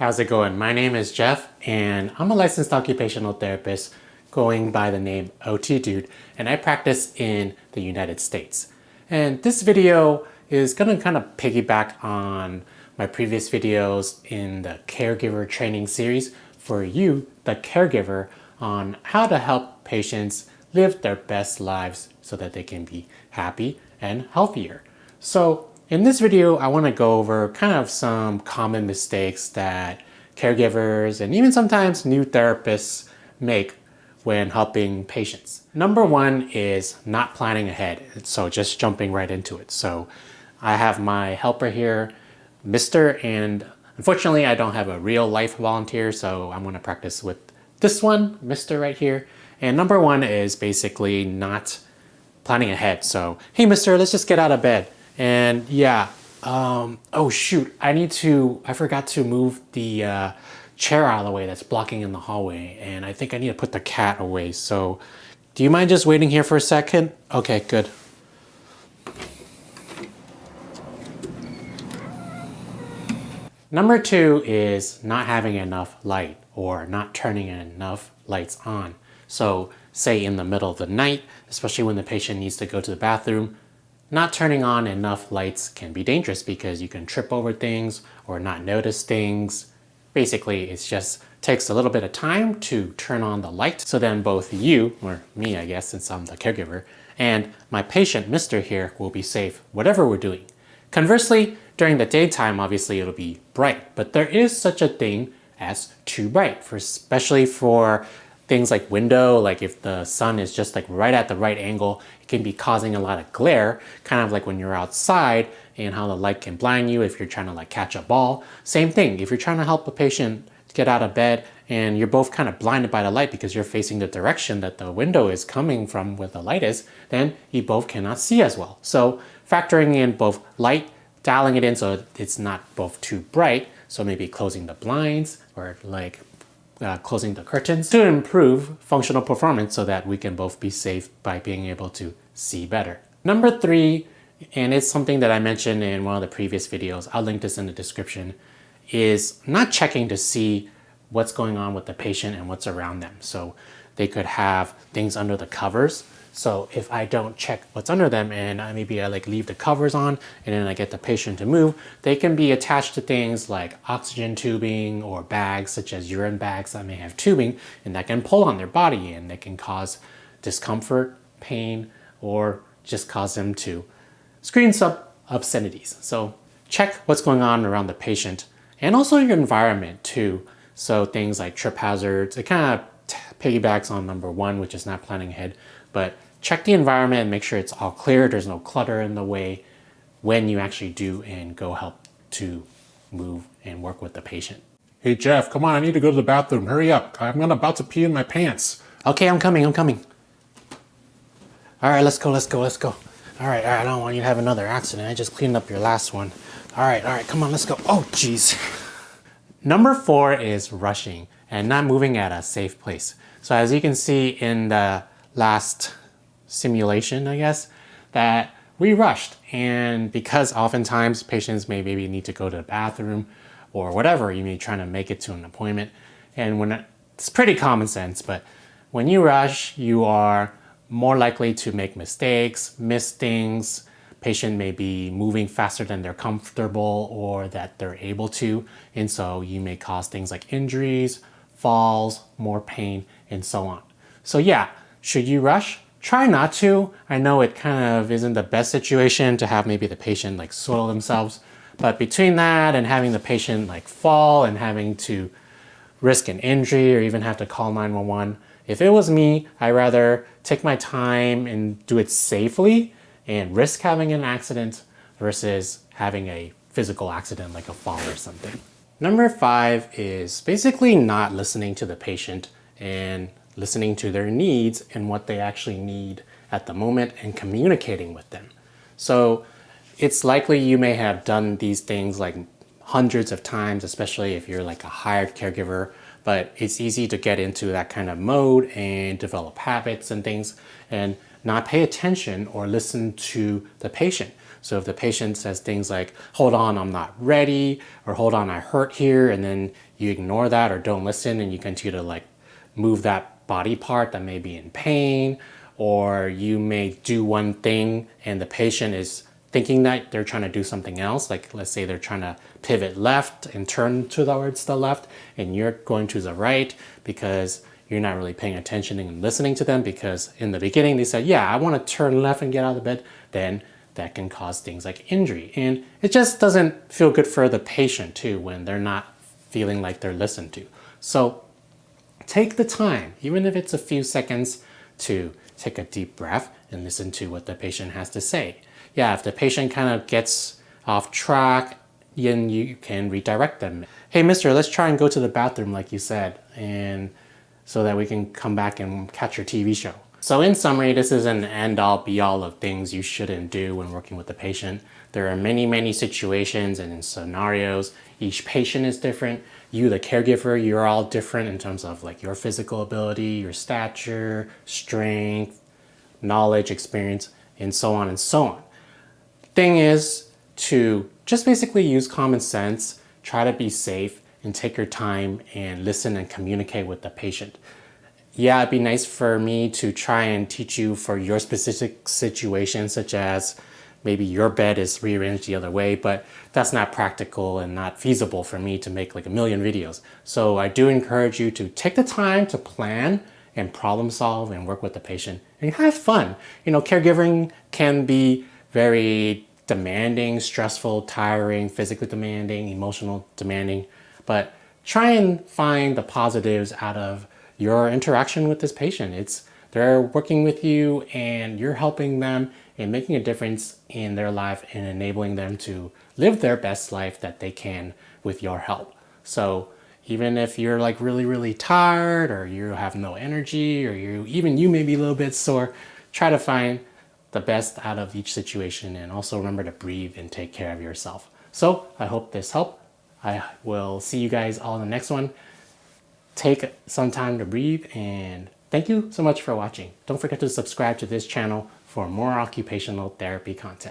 How's it going? My name is Jeff and I'm a licensed occupational therapist going by the name OTDUDE, and I practice in the United States. And this video is going to kind of piggyback on my previous videos in the Caregiver training series for you, the caregiver, on how to help patients live their best lives so that they can be happy and healthier. So in this video, I want to go over kind of some common mistakes that caregivers and even sometimes new therapists make when helping patients. Number one is not planning ahead. So just jumping right into it. So I have my helper here, Mr. And unfortunately, I don't have a real life volunteer, so I'm going to practice with this one, Mr. right here. And number one is basically not planning ahead. So, hey, Mr., let's just get out of bed. And yeah, oh shoot, I forgot to move the chair out of the way that's blocking in the hallway. And I think I need to put the cat away. So do you mind just waiting here for a second? Okay, good. Number two is not having enough light or not turning enough lights on. So say in the middle of the night, especially when the patient needs to go to the bathroom, not turning on enough lights can be dangerous because you can trip over things or not notice things. Basically, it just takes a little bit of time to turn on the light. So then both you, or me, I guess, since I'm the caregiver, and my patient, Mr. here, will be safe, whatever we're doing. Conversely, during the daytime, obviously it'll be bright, but there is such a thing as too bright, especially for things like window, like if the sun is just like right at the right angle, it can be causing a lot of glare, kind of like when you're outside and how the light can blind you if you're trying to like catch a ball. Same thing, if you're trying to help a patient get out of bed and you're both kind of blinded by the light because you're facing the direction that the window is coming from where the light is, then you both cannot see as well. So factoring in both light, dialing it in so it's not both too bright, so maybe closing the blinds or like closing the curtains to improve functional performance so that we can both be safe by being able to see better. Number three, and it's something that I mentioned in one of the previous videos, I'll link this in the description, is not checking to see what's going on with the patient and what's around them. So they could have things under the covers. So if I don't check what's under them and maybe I like leave the covers on and then I get the patient to move, they can be attached to things like oxygen tubing or bags such as urine bags that may have tubing, and that can pull on their body and that can cause discomfort, pain, or just cause them to scream some obscenities. So check what's going on around the patient and also your environment too. So things like trip hazards, it kind of piggybacks on number one, which is not planning ahead, but check the environment and make sure it's all clear, there's no clutter in the way when you actually do and go help to move and work with the patient. Hey Jeff, come on, I need to go to the bathroom. Hurry up. I'm about to pee in my pants. Okay, I'm coming. All right, let's go. All right, I don't want you to have another accident. I just cleaned up your last one. All right, come on, let's go. Oh, geez. Number four is rushing and not moving at a safe place. So as you can see in the last simulation, I guess, that we rushed. And because oftentimes patients may maybe need to go to the bathroom or whatever, you may be trying to make it to an appointment. And when it's pretty common sense, but when you rush, you are more likely to make mistakes, miss things. Patient may be moving faster than they're comfortable or that they're able to. And so you may cause things like injuries, falls, more pain, and so on. So yeah, should you rush? Try not to. I know it kind of isn't the best situation to have maybe the patient like soil themselves, but between that and having the patient like fall and having to risk an injury or even have to call 911, if it was me, I'd rather take my time and do it safely and risk having an accident versus having a physical accident like a fall or something. Number five is basically not listening to the patient and listening to their needs and what they actually need at the moment and communicating with them. So it's likely you may have done these things like hundreds of times, especially if you're like a hired caregiver, but it's easy to get into that kind of mode and develop habits and things and not pay attention or listen to the patient. So if the patient says things like, hold on, I'm not ready, or hold on, I hurt here, and then you ignore that or don't listen and you continue to like move that body part that may be in pain, or you may do one thing and the patient is thinking that they're trying to do something else. Like let's say they're trying to pivot left and turn towards the left and you're going to the right because you're not really paying attention and listening to them, because in the beginning they said, yeah, I want to turn left and get out of bed. Then that can cause things like injury. And it just doesn't feel good for the patient too when they're not feeling like they're listened to. So take the time, even if it's a few seconds, to take a deep breath and listen to what the patient has to say. Yeah, if the patient kind of gets off track, then you can redirect them. Hey, mister, let's try and go to the bathroom like you said, and so that we can come back and catch your TV show. So in summary, this is an end-all be-all of things you shouldn't do when working with the patient. There are many, many situations and scenarios. Each patient is different. You, the caregiver, you're all different in terms of like your physical ability, your stature, strength, knowledge, experience, and so on and so on. Thing is to just basically use common sense, try to be safe, and take your time and listen and communicate with the patient. Yeah, it'd be nice for me to try and teach you for your specific situation, such as maybe your bed is rearranged the other way, but that's not practical and not feasible for me to make like a million videos. So I do encourage you to take the time to plan and problem solve and work with the patient and have fun. You know, caregiving can be very demanding, stressful, tiring, physically demanding, emotional demanding, but try and find the positives out of your interaction with this patient. They're working with you and you're helping them and making a difference in their life and enabling them to live their best life that they can with your help. So even if you're like really, really tired, or you have no energy, or you may be a little bit sore, try to find the best out of each situation, and also remember to breathe and take care of yourself. So I hope this helped. I will see you guys all in the next one. Take some time to breathe, and thank you so much for watching. Don't forget to subscribe to this channel for more occupational therapy content.